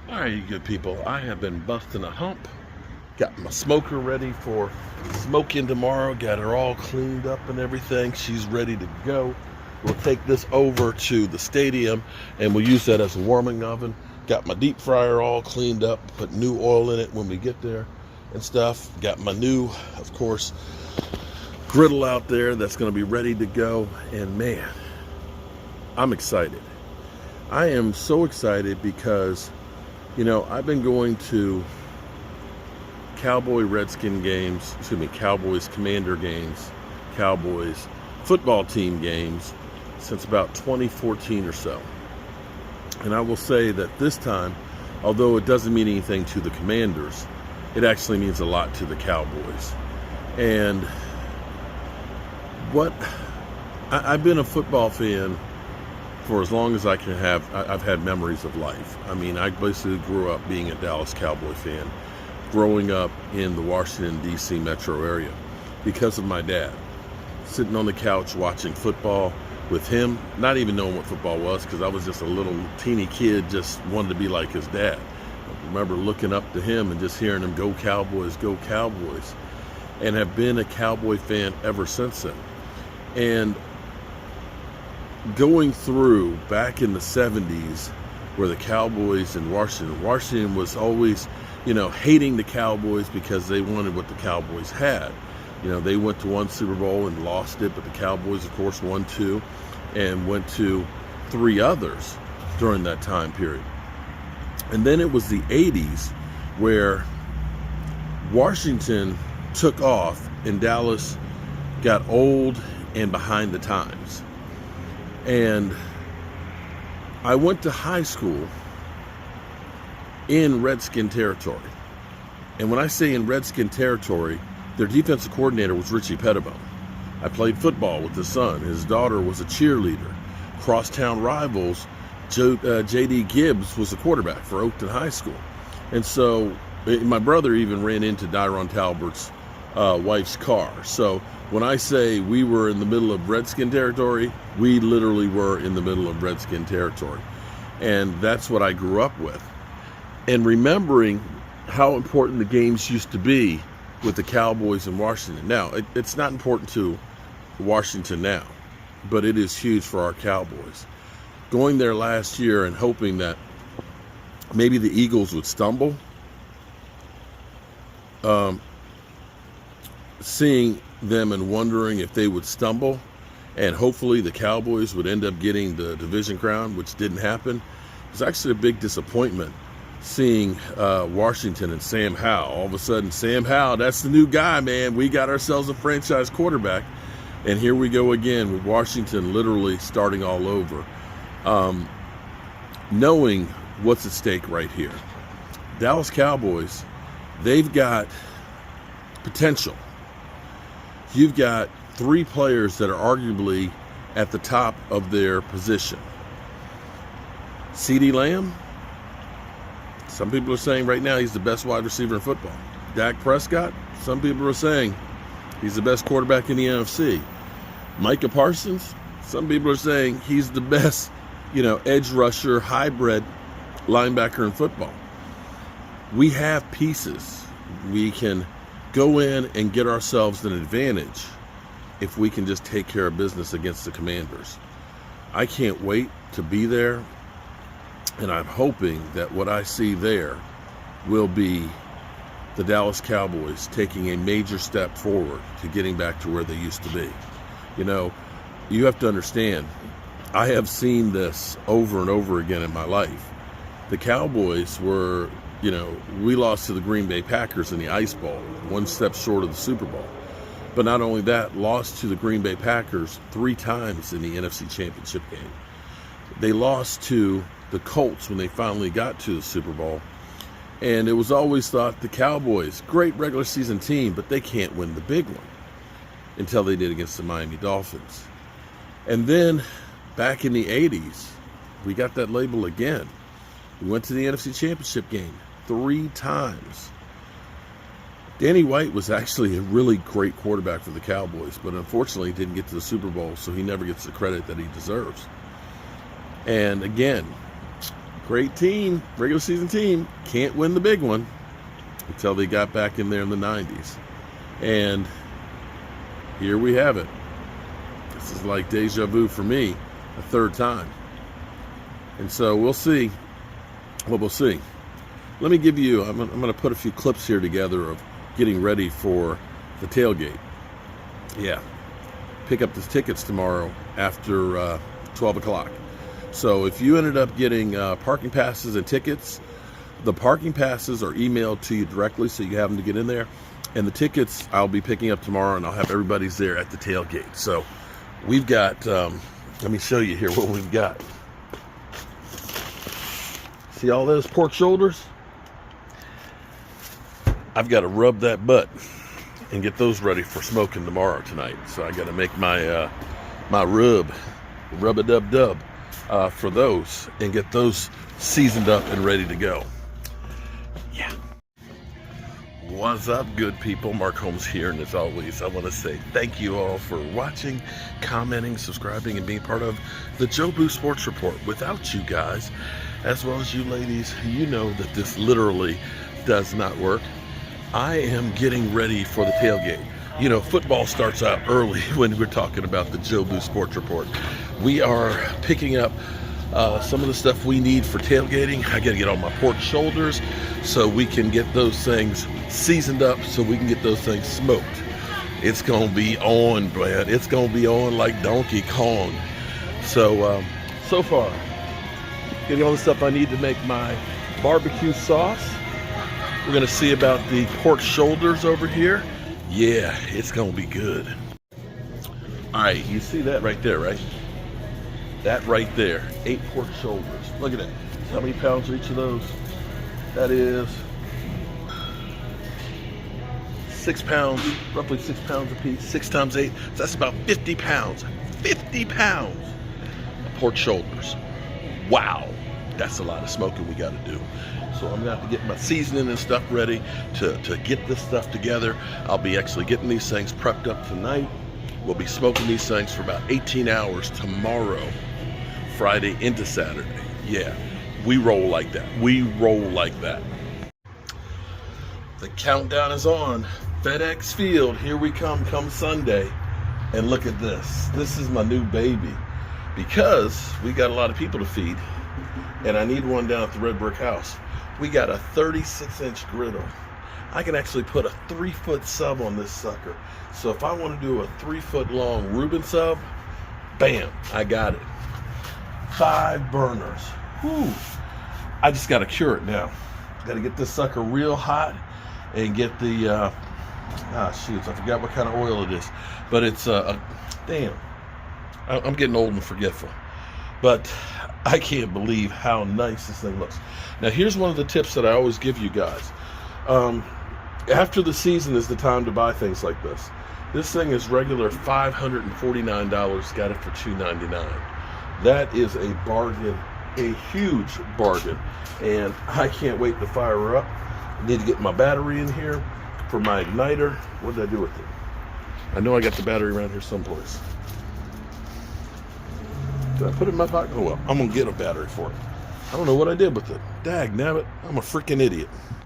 All right, you good people. I have been busting a hump. Got my smoker ready for smoking tomorrow. Got her all cleaned up and everything. She's ready to go. We'll take this over to the stadium and we'll use that as a warming oven. Got my deep fryer all cleaned up. Put new oil in it when we get there and stuff. Got my new, of course, griddle out there that's going to be ready to go. And man, I'm excited. I am so excited because I've been going to Cowboys Commander games, Cowboys football team games since about 2014 or so. And I will say that this time, although it doesn't mean anything to the Commanders, it actually means a lot to the Cowboys. And I've been a football fan for as long as I can have. I've had memories of life. I mean, I basically grew up being a Dallas Cowboy fan, growing up in the Washington, D.C. metro area because of my dad. Sitting on the couch watching football with him, not even knowing what football was because I was just a little teeny kid, just wanted to be like his dad. I remember looking up to him and just hearing him, "Go Cowboys, go Cowboys," and have been a Cowboy fan ever since then. And going through back in the 70s where the Cowboys in Washington was always, hating the Cowboys because they wanted what the Cowboys had. They went to one Super Bowl and lost it, but the Cowboys, of course, won two and went to three others during that time period. And then it was the 80s where Washington took off and Dallas got old and behind the times. And I went to high school in Redskin territory. And when I say in Redskin territory, their defensive coordinator was Richie Pettibone. I played football with his son. His daughter was a cheerleader. Crosstown rivals, J.D. Gibbs was the quarterback for Oakton High School. And so my brother even ran into Dyron Talbert's wife's car. So when I say we were in the middle of Redskin territory, we literally were in the middle of Redskin territory. And that's what I grew up with. And remembering how important the games used to be with the Cowboys in Washington. Now, it's not important to Washington now, but it is huge for our Cowboys. Going there last year and hoping that maybe the Eagles would stumble, seeing them and wondering if they would stumble, and hopefully the Cowboys would end up getting the division crown, which didn't happen. It was actually a big disappointment seeing Washington and Sam Howell. All of a sudden, Sam Howell, that's the new guy, man. We got ourselves a franchise quarterback. And here we go again with Washington literally starting all over. Knowing what's at stake right here. Dallas Cowboys, they've got potential. You've got three players that are arguably at the top of their position. CeeDee Lamb, some people are saying right now he's the best wide receiver in football. Dak Prescott, some people are saying he's the best quarterback in the NFC. Micah Parsons, some people are saying he's the best, edge rusher, hybrid linebacker in football. We have pieces. We can go in and get ourselves an advantage if we can just take care of business against the Commanders. I can't wait to be there, and I'm hoping that what I see there will be the Dallas Cowboys taking a major step forward to getting back to where they used to be. You have to understand, I have seen this over and over again in my life. The Cowboys were, we lost to the Green Bay Packers in the Ice Bowl, one step short of the Super Bowl. But not only that, lost to the Green Bay Packers 3 times in the NFC Championship game. They lost to the Colts when they finally got to the Super Bowl. And it was always thought the Cowboys, great regular season team, but they can't win the big one, until they did against the Miami Dolphins. And then back in the 80s, we got that label again. We went to the NFC Championship game 3 times. Danny White was actually a really great quarterback for the Cowboys, but unfortunately didn't get to the Super Bowl, so he never gets the credit that he deserves. And again, Great team, regular season team, can't win the big one until they got back in there in the 90s. And here we have it. This is like deja vu for me, a third time. And so we'll see what we'll see. Let me give you, I'm going to put a few clips here together of getting ready for the tailgate. Yeah, pick up the tickets tomorrow after 12 o'clock. So if you ended up getting parking passes and tickets, the parking passes are emailed to you directly so you have them to get in there. And the tickets I'll be picking up tomorrow, and I'll have everybody's there at the tailgate. So we've got, let me show you here what we've got. See all those pork shoulders? I've got to rub that butt and get those ready for smoking tomorrow tonight. So I got to make my my rub-a-dub-dub for those and get those seasoned up and ready to go. Yeah. What's up, good people? Mark Holmes here, and as always, I want to say thank you all for watching, commenting, subscribing, and being part of the Joe Boo Sports Report. Without you guys, as well as you ladies, you know that this literally does not work. I am getting ready for the tailgate. You know, football starts out early when we're talking about the Joe Boo Sports Report. We are picking up some of the stuff we need for tailgating. I got to get on my pork shoulders so we can get those things seasoned up, so we can get those things smoked. It's going to be on, Brad. It's going to be on like Donkey Kong. So, so far, getting all the stuff I need to make my barbecue sauce. We're going to see about the pork shoulders over here. Yeah, it's going to be good. All right, you see that right there, right? That right there, 8 pork shoulders. Look at that. How many pounds are each of those? That is 6 pounds, roughly 6 pounds a piece. 6 times 8, so that's about 50 pounds. 50 pounds of pork shoulders. Wow, that's a lot of smoking we got to do. So I'm going to have to get my seasoning and stuff ready to get this stuff together. I'll be actually getting these things prepped up tonight. We'll be smoking these things for about 18 hours tomorrow, Friday into Saturday. Yeah, we roll like that. We roll like that. The countdown is on. FedEx Field, here we come Sunday. And look at this. This is my new baby, because we got a lot of people to feed, and I need one down at the Red Brick House. We got a 36-inch griddle. I can actually put a 3-foot sub on this sucker. So if I want to do a 3-foot long Reuben sub, bam, I got it. 5 burners. Whew. I just got to cure it now. Got to get this sucker real hot and get the, shoots, I forgot what kind of oil it is. But it's, damn, I'm getting old and forgetful. But I can't believe how nice this thing looks. Now, here's one of the tips that I always give you guys. After the season is the time to buy things like this. This thing is regular $549. Got it for $299. That is a bargain, a huge bargain. And I can't wait to fire her up. I need to get my battery in here for my igniter. What did I do with it? I know I got the battery around here someplace. Did I put it in my pocket? Oh well, I'm going to get a battery for it. I don't know what I did with it. Dag nabbit, I'm a freaking idiot.